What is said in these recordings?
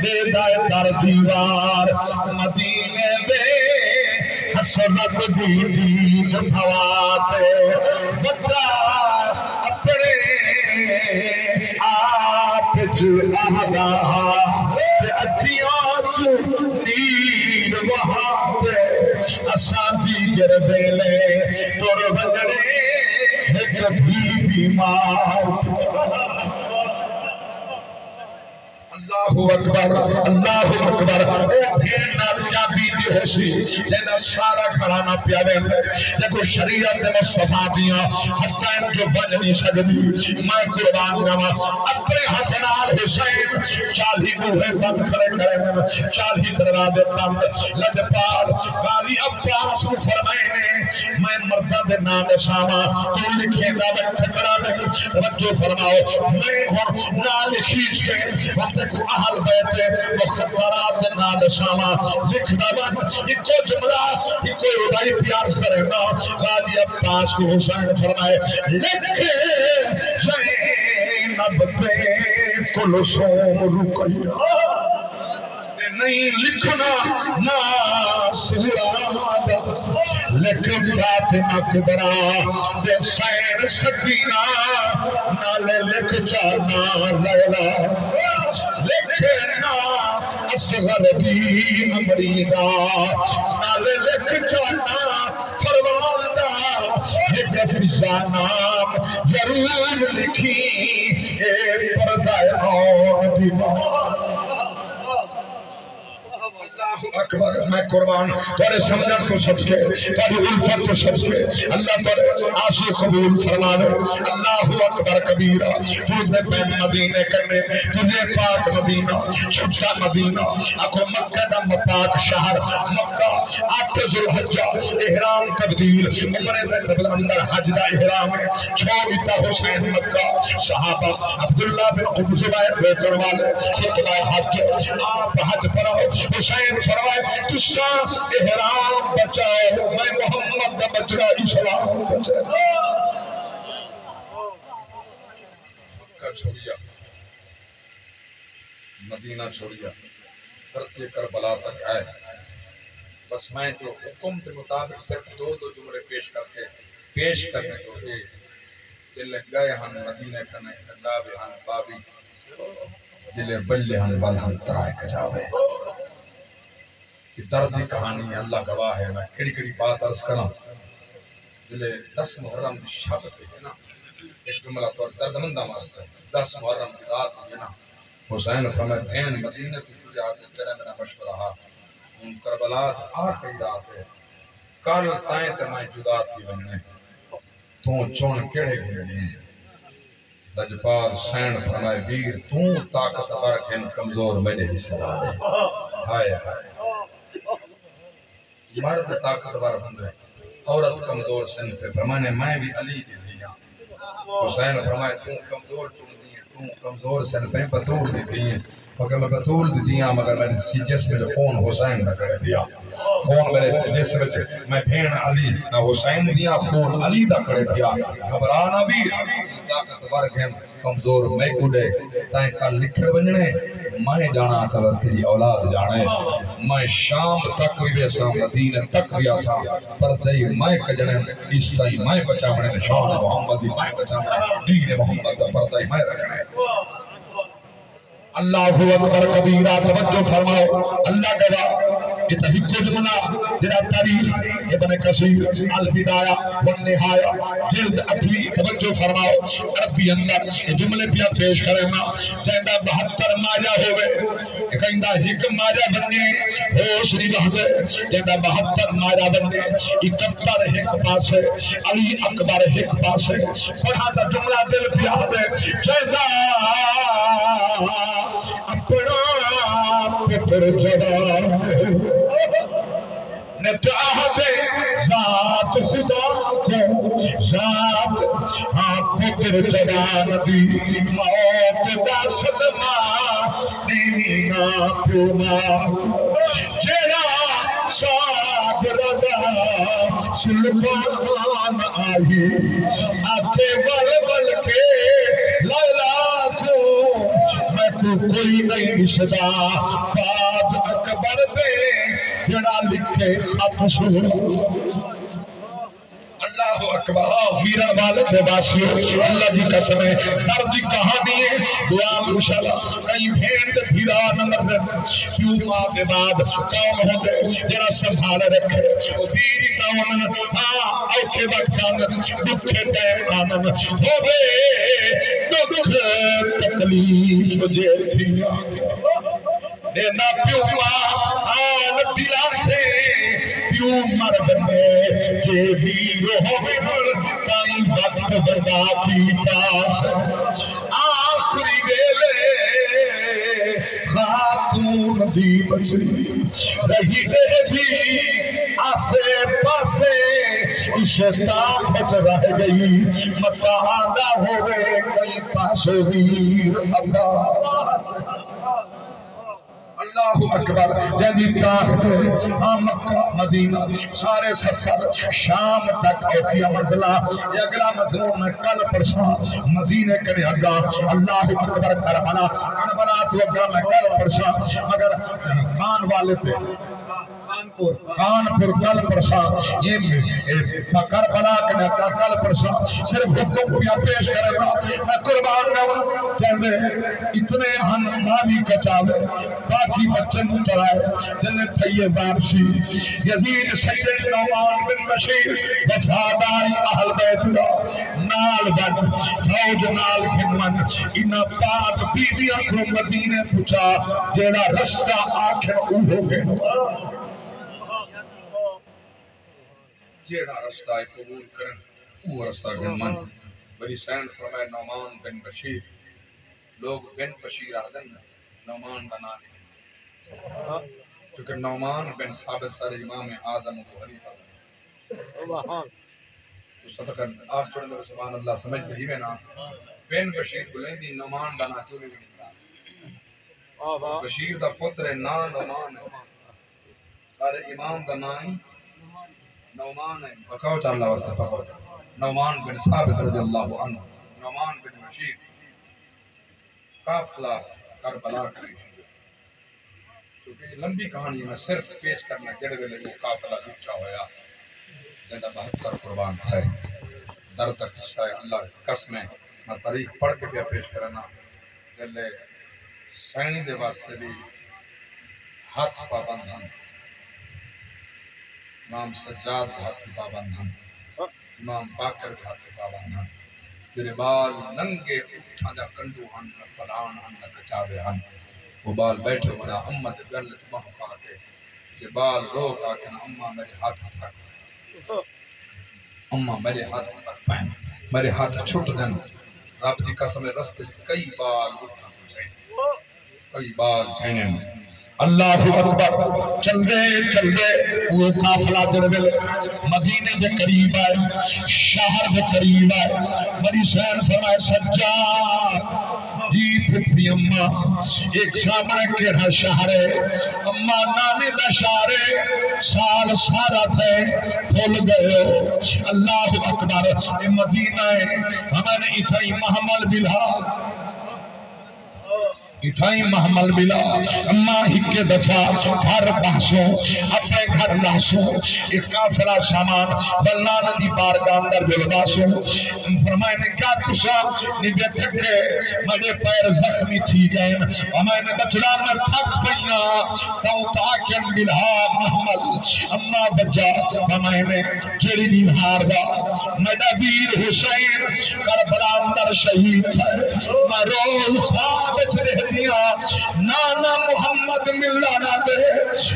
بیدائے در دیوار مدینے دے حسرت دید بھواتے بتا اپنے آپ جو آگا اکھیاں تو نیر وہاتے اساندی گردیلے توڑ بجڑے ایک بھی بیمار اللہ اکبر اللہ اکبر پھر نال چابی دی ہوسی جنہ سارا کھڑانا پیارے دیکھو شریعت مصطفیٰ دیاں حتیٰ ان جو بج نہیں سکتی میں قربان نما اپنے ہاتھ نال حسین چالی بوہے بند کھڑے کرے چالی دروازے بند لجپال غازی عباس کو فرمائنے میں مردہ دے نام شامہ تو لکھے دا میں ٹھکرا نہیں توجہ فرماؤ میں نال کھیچ کے وقت کو اہل بیتے مخبرات دے نام شامہ لکھ دا من ایکو جملہ ایکو ربائی پیار کرے نا غازی عباس کو حسین فرمائے لکھے زینب پہ کلثوم رقیہ نہیں لکھنا ناصرہ لیکن فاطمہ کبرا دے حسین سکینہ نالے لکھ جانا لیلا لکھنا اصغر بھی امریدہ نالے لکھ جانا فرماندہ ایک فضا نام ضرور لکھی اے پردہ اور دیوار اکبر میں قربان تھوڑے سمجھن کو سچ کے تھوڑی الفت کو سچ کے اللہ تھوڑے آنسو قبول فرمانے اللہ اکبر کبیرہ تجھے پین مدینے کرنے تجھے پاک مدینہ چھٹا مدینہ اکو مکہ دا پاک شہر مکہ 8 ذوالحجہ احرام تبدیل عمرے دے قبل اندر حج دا احرام ہے چھوڑتا حسین مکہ صحابہ عبداللہ بن ابو زبیر بیکر والے خطبہ حج آپ حج پڑھو حسین فرمائے تسا احرام بچاؤ میں محمد دا بچڑا اسلام بچاؤ مکہ چھوڑیا مدینہ چھوڑیا ترتے کربلا تک آئے بس میں جو حکم کے مطابق صرف دو جملے پیش کرنے کو دل گئے ہن مدینہ کنے کجاوے ہن بابی دل بلے ہن بل ہن ترائے کجاوے یہ دردی کہانی ہے اللہ گواہ ہے میں کڑی بات عرض کروں دلے 10 محرم دی شب تھے نا ایک جملہ طور دردمندہ ماستا ہے 10 محرم دی رات ہے نا حسین فرمائے بین مدینہ کی چوری حاصل کرے میرا مشورہ ان کربلات آخری رات ہے کل تائیں تمہیں جدا تھی بننے تو چون کیڑے گھنے ہیں لجپال حسین فرمائے ویر تو طاقت برکن کمزور میرے حصہ دے ہائے ہائے مرد طاقتور بندے عورت کمزور سن پہ فرمانے میں بھی علی دی دیا حسین فرمائے تو کمزور چن دیئے تو کمزور سن پہ بطول دی دیئے مگر میں بطول دی دیا مگر میرے جسم سے خون حسین نہ کرے دیا خون میرے جسم سے میں بھین علی نہ حسین دیا خون علی دا کرے دیا گھبرانا بھی طاقتور گھن کمزور میں کھلے تائیں کل لکھڑ بنجنے میں جانا تھا تیری اولاد جانے میں شام تک بھی بیسا مدینہ تک بھی آسا پردائی میں کجنے اس تائی میں بچامنے شان محمدی میں بچامنے دین محمد پردائی میں رکھنے اللہ اکبر کبیرہ توجہ فرماؤ اللہ گواہ یہ تحقیق جملہ جنہ تاریخ ابن کثیر البدایہ والنہایہ جلد 8 توجہ فرماؤ عربی اندر یہ جملے پیا پیش کرنا جہاں 72 ماجہ ہوئے کہندہ ایک ماجہ بننے ہوش نہیں رہے جہاں 72 ماجہ بننے 71 ایک پاسے علی اکبر ایک پاسے پڑھا تھا جملہ دل پیا ہوئے جہاں اپنا پتر جوان نتاہد ذات خدا کو ذات پتر جوان دی موت دا صدمہ دینی نا پیوما جیڑا صاحب ردا سلفان آئی آکے بل بل کے لیلا کو میں کو کوئی نہیں رشدہ بات اکبر دے جڑا لکھے خط سو اللہ اکبر میرن والے تھے باسیو اللہ دی قسم ہے درد دی کہانی ہے دعا انشاءاللہ کئی بھین دے بھیرا نمبر دے کیوں ماں دے بعد کون ہوتے جرا سنبھال رکھے بیری تاون ہاں اوکے وقت آنن دکھے ٹائم آنن ہو گئے دکھ تکلیف جے دیا دینا پیو ماں آن دلان سے پیو مرد میں جے بھی کئی وقت بنا کی پاس آخری ویلے خاتون دی بچی رہی دے دی آسے پاسے شیطان بچ رہ گئی مکہ آدھا ہوئے کئی پاسے ویر اللہ اکبر جدی طاقت مکہ مدینہ سارے سفر شام تک اوکیا منزلہ اگلا مضمون میں کل پرسوں مدینے کرے اگا اللہ اکبر کربلا تو اگلا میں کل پرسوں مگر خان والے تھے کانپور کل پرساں یہ کربلا کے کل پرساں صرف حکم پیا پیش کرے گا میں قربان رہا کہندے اتنے ہن ماوی کچاوے باقی بچن چرائے جنہیں تھئیے واپسی یزید سید نعمان بن بشیر وفاداری اہل بیت اللہ نال بن فوج نال خدمت انہاں پاک بیویاں کو مدینے پہنچا جیڑا رستہ آخر او ہو گئے جیڑا رستہ قبول کرن وہ رستہ گنمن بڑی سینڈ فرمائے نعمان بن بشیر لوگ بن بشیر آدن نعمان بنا لیں کیونکہ نعمان بن ثابت سر امام آدم و حنیفہ تو صدقہ آپ چھوڑنے دو سبحان اللہ سمجھ دہی میں نا بن بشیر بلندی نعمان بنا کیوں نہیں بلندہ بشیر دا پتر نا نعمان ہے سارے امام دا نام نعمان ہے بکاو تا اللہ واسطہ پکو نعمان بن ثابت رضی اللہ عنہ نعمان بن بشیر قافلہ کربلا کریں کیونکہ لمبی کہانی میں صرف پیش کرنا جڑے ویلے وہ قافلہ بچا ہویا جنہ 72 قربان تھے در تک قصہ اللہ قسمیں میں تاریخ پڑھ کے پیا پیش کرنا جلے سینی دے واسطے بھی ہاتھ پابند ہن امام سجاد ہاتھ پابند ہن امام باقر ہاتھ پابند ہن جنہیں بال ننگے اٹھا دا کنڈو ہن نہ پلان ہن نہ کچاوے ہن وہ بال بیٹھے منا امت گلت مہ پاکے جے بال روک آکے نا اماں میرے ہاتھ تک اماں میرے ہاتھ تک پہن میرے ہاتھ چھٹ دن رب دی قسم رستے کئی بال اٹھا جائیں کئی بال جائیں اللہ اکبر چل دے وہ قافلہ در ویلے مدینے دے قریب آئے شہر دے قریب آئے بڑی سین فرمائے سجاد جی پھپی اماں ایک سامنے کیڑا شہر ہے اماں نانے دا شہر ہے سال سارا تھے بھول گئے اللہ اکبر یہ مدینہ ہے ہمیں نے اتھائی محمل بلہا اتھائی محمل ملا اما ہک دفعہ ہر بحثوں اپنے گھر لاسوں ایک قافلہ سامان بلنا ندی بارگاہ اندر جلباسوں فرمائے نے کیا تسا نبی تکے مجھے پیر زخمی تھی گئے ہمیں نے بچڑا میں تھک پئیاں تو تاکن ملہا محمل اما بجا ہمیں نے جڑی نیوہار دا میڈا ویر حسین کربلا اندر شہید ہے میں روز خواب چلے نانا محمد ملانا دے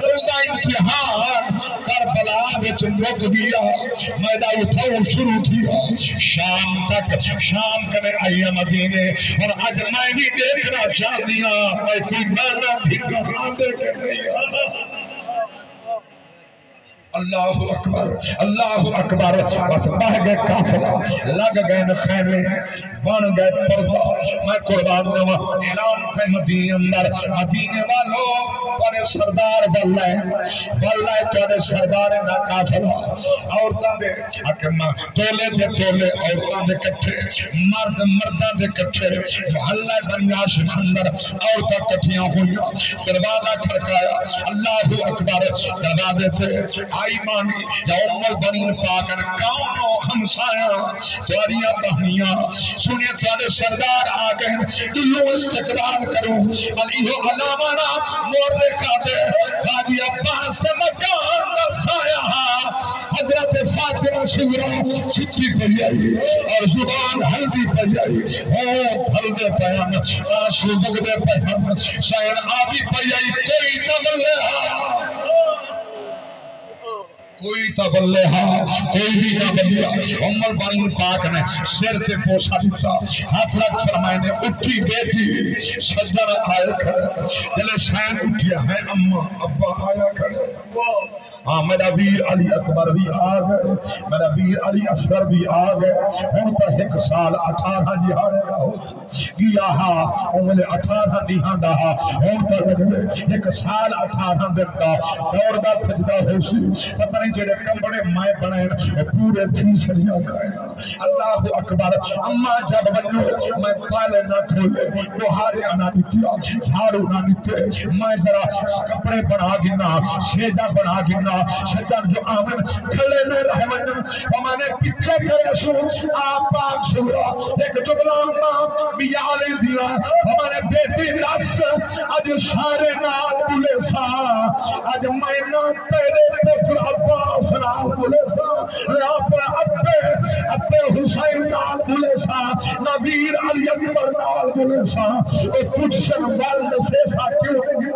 اودا امتحان کربلا وچ مک گیا میدہ اٹھاؤ شروع کیا شام تک شام کنے آئیا مدینے اور آج میں بھی دیکھنا چاہ دیا میں کوئی نانا بھی کہاں دے کے نہیں اللہ اکبر اللہ اکبر بس بہ گئے قافلہ لگ گئے خیمے بن گئے پردہ میں قربان دوا اعلان تھے مدینے اندر مدینے والو تھوڑے سردار بلائے تھوڑے سردار دا قافلہ عورتاں دے حکماں ٹولے دے ٹولے عورتاں دے کٹھے مرد مرداں دے کٹھے محلہ بنی ہاشم اندر عورتاں کٹھیاں ہوئیاں دروازہ کھڑکایا اللہ اکبر دروازے تے آئی مانی یا امال بنین پاکن کونو ہمسایاں تواریاں بہنیاں سنیے تواڈے سردار آگئے دلوں استقبال کروں علیہ علامہ مور رکھا دے حاجی عباس سے مکان دا سایہ حضرت فاطمہ سغرا چھٹی پڑی آئی اور زبان ہلدی پڑی آئی ہوں ہلدے پیام آنسو بگدے پیام شاید آبی پڑی آئی کوئی تبلے کوئی تبلے کوئی بھی نہ بلیا ام البنین پاک نے سر تے پوسا دیتا ہاتھ رکھ فرمائے نے اٹھی بیٹی سجدہ آئے کھڑے جلے شین اٹھیا ہے اماں ابا آیا کھڑے ہاں میرا ویر علی اکبر بھی آگئے میرا ویر علی اصغر بھی آگئے ہوں تا ایک سال 18 جہاڑے گا ہوتا گیا ہاں انگلے 18 دیہاں دا ہوں تا لگلے ایک سال 18 دیکھتا دور دا پھجدہ ہوسی پتہ نہیں جڑے کمبڑے مائے بنائیں پورے تیسریاں گئے اللہ اکبر اما جب بنو میں پالے نہ کھولے بہارے نہ دکیا جھاڑو نہ دکے میں ذرا کپڑے بنا گنا شیجہ بنا گنا شجر جو آمن کھلے میں رحمن ہمارے پچھے کرے سو آپ پاک سورا ایک جبلا ماں بیالے دیا ہمارے بیٹی رس اج سارے نال بلے سا اج میں نہ تیرے پتر عباس نال بلے سا اپنا ابے حسین نال بلے سا نبیر علی اکبر نال بلے سا اور کچھ شنوال سے ساتھی ہوئے